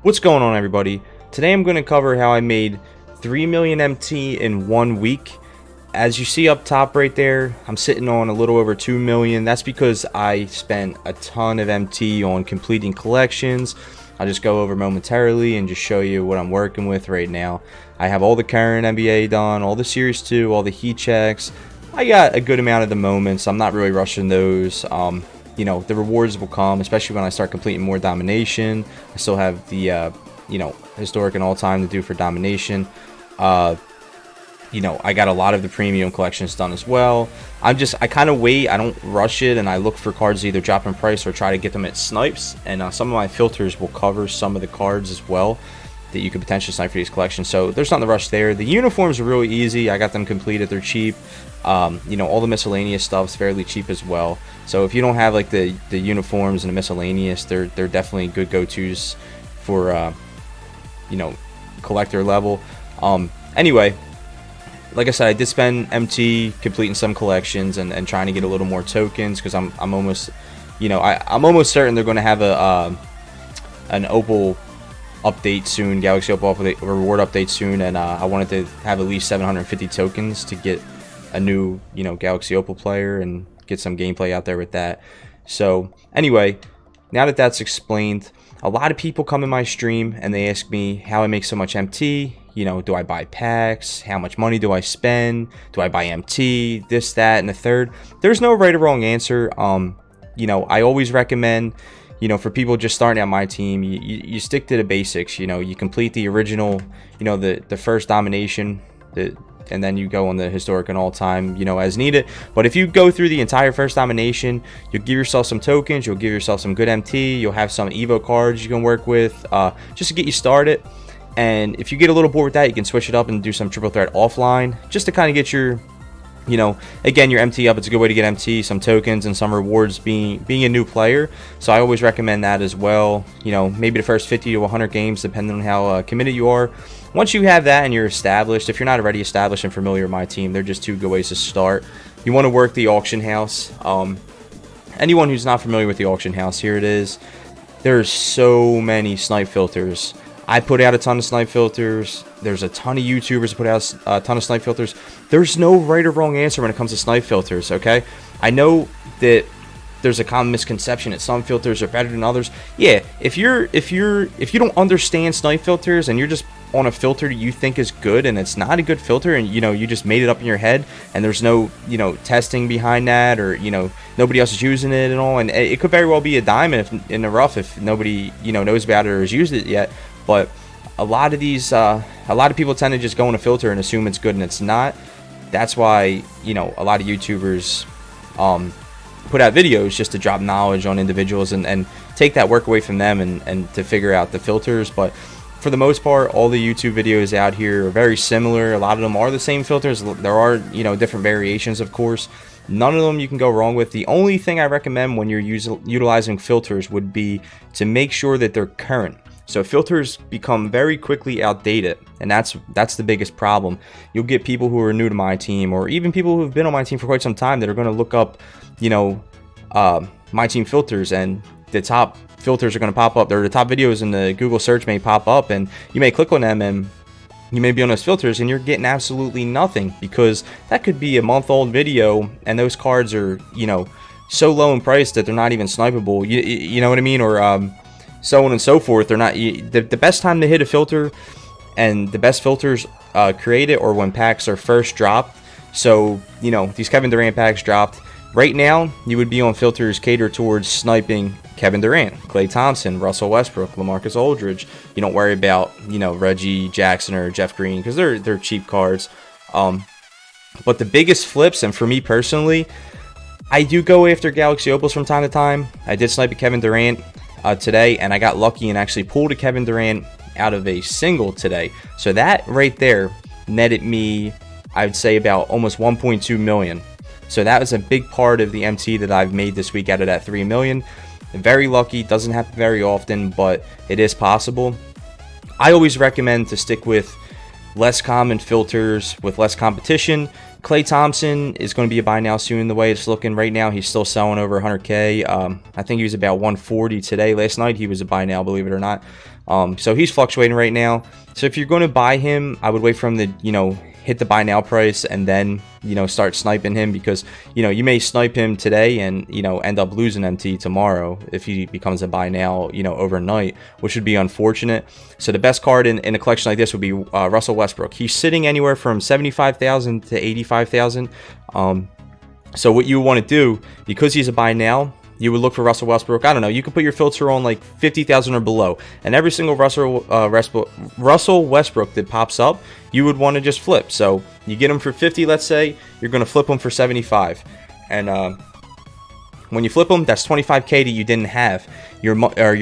What's going on, everybody? Today I'm going to cover how I made 3 million MT in 1 week. As you see up top right there, I'm sitting on a little over 2 million. That's because I spent a ton of MT on completing collections. I'll just go over momentarily and just show you what I'm working with right now. I have all the current NBA done, all the Series 2, all the heat checks. I got a good amount of the moments. I'm not really rushing those. You know, the rewards will come, especially when I start completing more domination. I still have the, you know, historic and all-time to do for domination. You know, I got a lot of the premium collections done as well. I kind of wait. I don't rush it, and I look for cards to either drop in price or try to get them at snipes. And some of my filters will cover some of the cards as well that you could potentially snipe for these collections. So there's nothing to rush there. The uniforms are really easy. I got them completed. They're cheap. You know, all the miscellaneous stuff is fairly cheap as well. So if you don't have like the uniforms and the miscellaneous, they're definitely good go-tos for you know, collector level. Anyway, like I said, I did spend MT completing some collections and trying to get a little more tokens, because I'm almost, you know, I'm almost certain they're going to have an Opal update soon, Galaxy Opal update, reward update soon, and I wanted to have at least 750 tokens to get a new, you know, Galaxy Opal player and get some gameplay out there with that. So anyway, now that that's explained, a lot of people come in my stream and they ask me how I make so much MT. You know, do I buy packs? How much money do I spend? Do I buy MT? This, that, and the third. There's no right or wrong answer. You know, I always recommend, you know, for people just starting out my team, you stick to the basics. You know, you complete the original, you know, the first domination, and then you go on the historic and all-time, you know, as needed. But if you go through the entire first domination, you'll give yourself some tokens, you'll give yourself some good MT, you'll have some Evo cards you can work with, just to get you started. And if you get a little bored with that, you can switch it up and do some triple threat offline, just to kind of get your, you know, again, your MT up. It's a good way to get MT, some tokens, and some rewards being a new player. So I always recommend that as well. You know, maybe the first 50 to 100 games, depending on how committed you are. Once you have that and you're established, if you're not already established and familiar with my team, they're just two good ways to start. You want to work the auction house. Anyone who's not familiar with the auction house, here it is. There's so many snipe filters. I put out a ton of snipe filters. There's a ton of YouTubers that put out a ton of snipe filters. There's no right or wrong answer when it comes to snipe filters, okay? I know that there's a common misconception that some filters are better than others. Yeah, if you don't understand snipe filters and you're just on a filter you think is good and it's not a good filter, and you know, you just made it up in your head and there's no, you know, testing behind that, or you know, nobody else is using it and all, and it could very well be a diamond in the rough if nobody, you know, knows about it or has used it yet. But a lot of these a lot of people tend to just go on a filter and assume it's good and it's not. That's why, you know, a lot of YouTubers put out videos just to drop knowledge on individuals and take that work away from them and to figure out the filters. But for the most part, all the YouTube videos out here are very similar. A lot of them are the same filters. There are, you know, different variations, of course. None of them you can go wrong with. The only thing I recommend when you're utilizing filters would be to make sure that they're current. So filters become very quickly outdated, and that's the biggest problem. You'll get people who are new to my team, or even people who have been on my team for quite some time, that are going to look up, you know, my team filters, and the top filters are going to pop up. They're the top videos in the Google search may pop up, and you may click on them and you may be on those filters and you're getting absolutely nothing, because that could be a month-old video and those cards are, you know, so low in price that they're not even snipeable. You know what I mean? Or so on and so forth. They're not the best time to hit a filter, and the best filters created or when packs are first dropped. So, you know, these Kevin Durant packs dropped right now, you would be on filters catered towards sniping Kevin Durant, Klay Thompson, Russell Westbrook, LaMarcus Aldridge. You don't worry about, you know, Reggie Jackson or Jeff Green, because they're cheap cards. But the biggest flips, and for me personally, I do go after Galaxy Opals from time to time. I did snipe a Kevin Durant today, and I got lucky and actually pulled a Kevin Durant out of a single today. So that right there netted me, I would say, about almost 1.2 million. So that was a big part of the MT that I've made this week out of that 3 million. Very lucky. Doesn't happen very often, but it is possible. I always recommend to stick with less common filters with less competition, Klay Thompson is going to be a buy now soon. The way it's looking right now, he's still selling over 100K. I think he was about 140 today. Last night he was a buy now, believe it or not. So he's fluctuating right now. So if you're going to buy him, I would wait for him to, you know, hit the buy now price and then, you know, start sniping him, because, you know, you may snipe him today and, you know, end up losing MT tomorrow if he becomes a buy now, you know, overnight, which would be unfortunate. So the best card in a collection like this would be Russell Westbrook. He's sitting anywhere from 75,000 to 85,000. So what you want to do, because he's a buy now, you would look for Russell Westbrook. I don't know, you could put your filter on like 50,000 or below, and every single Russell Westbrook that pops up, you would want to just flip. So you get him for 50, let's say, you're going to flip him for 75, and when you flip them, that's 25K that you didn't have. Your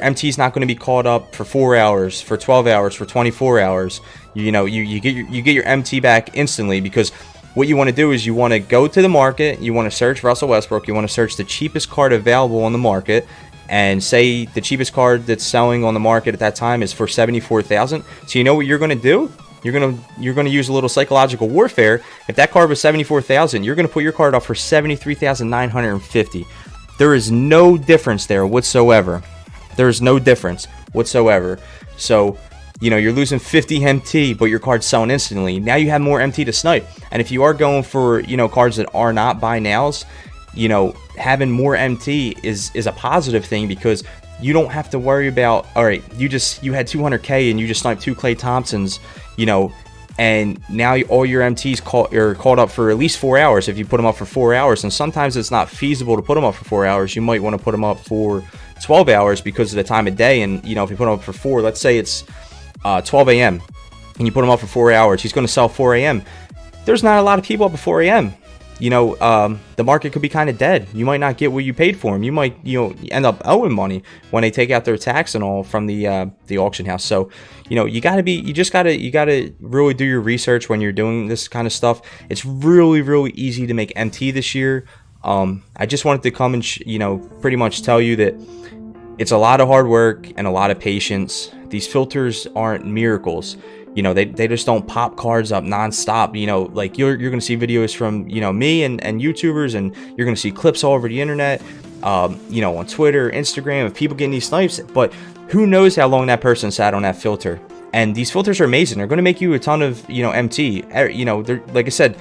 MT is not going to be caught up for 4 hours, for 12 hours, for 24 hours. You know, you get your MT back instantly, because what you want to do is you want to go to the market, you want to search Russell Westbrook, you want to search the cheapest card available on the market, and say the cheapest card that's selling on the market at that time is for 74,000. So you know what you're going to do? You're going to use a little psychological warfare. If that card was 74,000, you're going to put your card up for 73,950. There is no difference there whatsoever. There is no difference whatsoever. So, you know, you're losing 50 MT, but your card's selling instantly. Now you have more MT to snipe. And if you are going for, you know, cards that are not buy nows, you know, having more MT is a positive thing, because you don't have to worry about, all right, you had 200K and you just sniped 2 Klay Thompsons, you know, and now all your MTs are caught up for at least 4 hours if you put them up for 4 hours. And sometimes it's not feasible to put them up for 4 hours. You might want to put them up for 12 hours because of the time of day. And, you know, if you put them up for 4, let's say it's 12 a.m. and you put him up for 4 hours, he's going to sell 4 a.m. There's not a lot of people up at 4 a.m. You know, the market could be kind of dead. You might not get what you paid for him. You might, you know, end up owing money when they take out their tax and all from the auction house. So, you know, you gotta really do your research when you're doing this kind of stuff. It's really, really easy to make MT this year. I just wanted to come and you know, pretty much tell you that it's a lot of hard work and a lot of patience. These filters aren't miracles. You know, they just don't pop cards up nonstop. You know, like you're going to see videos from, you know, me and YouTubers, and you're going to see clips all over the internet, you know, on Twitter, Instagram, of people getting these snipes. But who knows how long that person sat on that filter. And these filters are amazing. They're going to make you a ton of, you know, MT. You know, they're, like I said,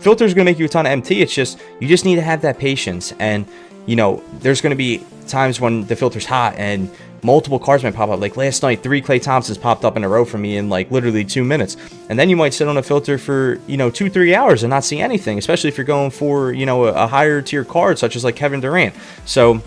filters are going to make you a ton of MT. It's just, you just need to have that patience. And, you know, there's going to be times when the filter's hot and multiple cards might pop up. Like last night, 3 Klay Thompsons popped up in a row for me in like literally 2 minutes. And then you might sit on a filter for, you know, 2-3 hours and not see anything, especially if you're going for, you know, a higher tier card such as like Kevin Durant. So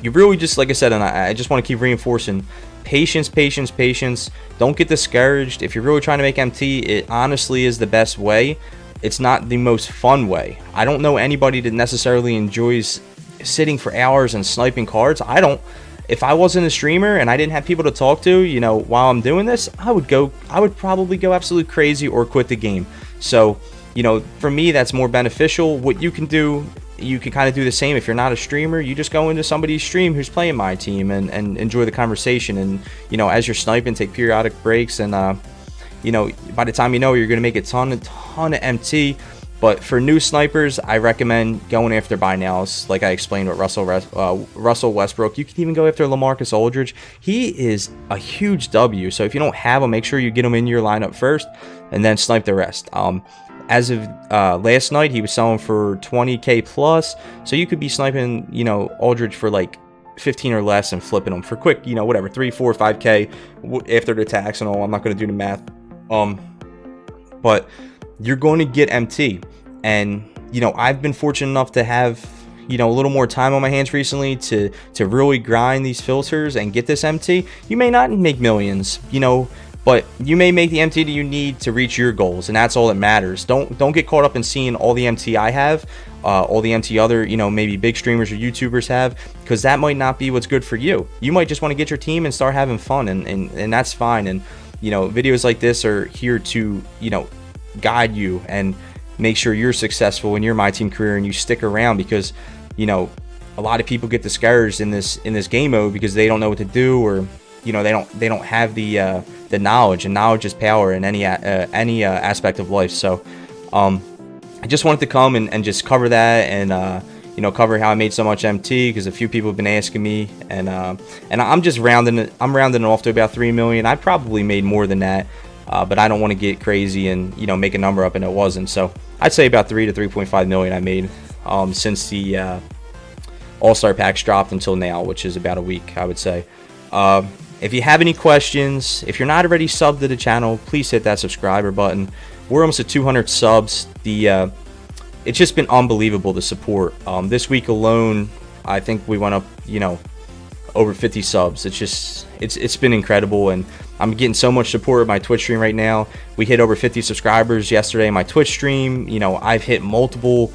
you really just, like I said, and I just want to keep reinforcing, patience, patience, patience. Don't get discouraged. If you're really trying to make MT, it honestly is the best way. It's not the most fun way. I don't know anybody that necessarily enjoys sitting for hours and sniping cards. I don't. If I wasn't a streamer and I didn't have people to talk to, you know, while I'm doing this, I would probably go absolutely crazy or quit the game. So, you know, for me, that's more beneficial. What you can do, you can kind of do the same. If you're not a streamer, you just go into somebody's stream who's playing Myteam and enjoy the conversation. And, you know, as you're sniping, take periodic breaks. And, you know, by the time you know, you're going to make a ton of MT. But for new snipers, I recommend going after buy nows, like I explained with Russell Westbrook. You can even go after LaMarcus Aldridge. He is a huge W. So if you don't have him, make sure you get him in your lineup first, and then snipe the rest. As of last night, he was selling for 20K plus. So you could be sniping, you know, Aldridge for like 15 or less and flipping them for quick, you know, whatever, 3, 4, 5K after the tax and all. I'm not going to do the math. But you're going to get MT. And, you know, I've been fortunate enough to have, you know, a little more time on my hands recently to really grind these filters and get this MT. You may not make millions, you know, but you may make the MT that you need to reach your goals, and that's all that matters. Don't get caught up in seeing all the MT I have, all the MT other, you know, maybe big streamers or YouTubers have, because that might not be what's good for you. You might just want to get your team and start having fun, and that's fine. And, you know, videos like this are here to, you know, guide you and make sure you're successful in your Myteam career and you stick around, because, you know, a lot of people get discouraged in this game mode because they don't know what to do, or, you know, they don't have the knowledge, and knowledge is power in any aspect of life. So I just wanted to come and just cover that, and you know, cover how I made so much MT, because a few people have been asking me, and I'm just rounding it off to about 3 million. I probably made more than that, but I don't want to get crazy and, you know, make a number up and it wasn't. So I'd say about 3 to 3.5 million I made since the All-Star packs dropped until now, which is about a week, I would say. If you have any questions, if you're not already subbed to the channel, please hit that subscriber button. We're almost at 200 subs. It's just been unbelievable, the support. This week alone, I think we went up, you know, over 50 subs. It's been incredible, and I'm getting so much support with my Twitch stream right now. We hit over 50 subscribers yesterday in my Twitch stream. You know, I've hit on multiple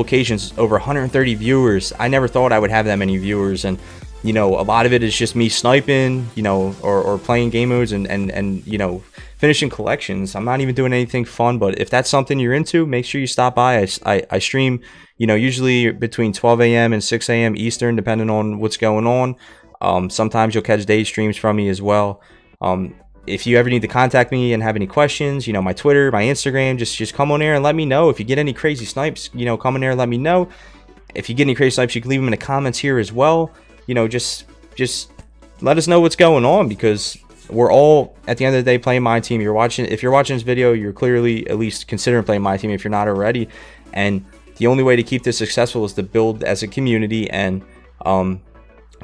occasions over 130 viewers. I never thought I would have that many viewers, and you know, a lot of it is just me sniping, you know, or playing game modes and you know, finishing collections. I'm not even doing anything fun, but if that's something you're into, make sure you stop by. I stream, you know, usually between 12 a.m. and 6 a.m. Eastern, depending on what's going on. Sometimes you'll catch day streams from me as well. If you ever need to contact me and have any questions, you know, my Twitter, my Instagram, just come on there and let me know. If you get any crazy snipes, you know, come on there and let me know. If you get any crazy snipes, you can leave them in the comments here as well. You know, just let us know what's going on, because we're all, at the end of the day, playing Myteam. If you're watching this video, you're clearly at least considering playing Myteam if you're not already. And the only way to keep this successful is to build as a community and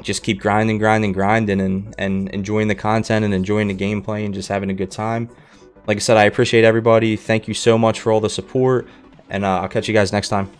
just keep grinding and enjoying the content and enjoying the gameplay and just having a good time. Like I said, I appreciate everybody. Thank you so much for all the support, and I'll catch you guys next time.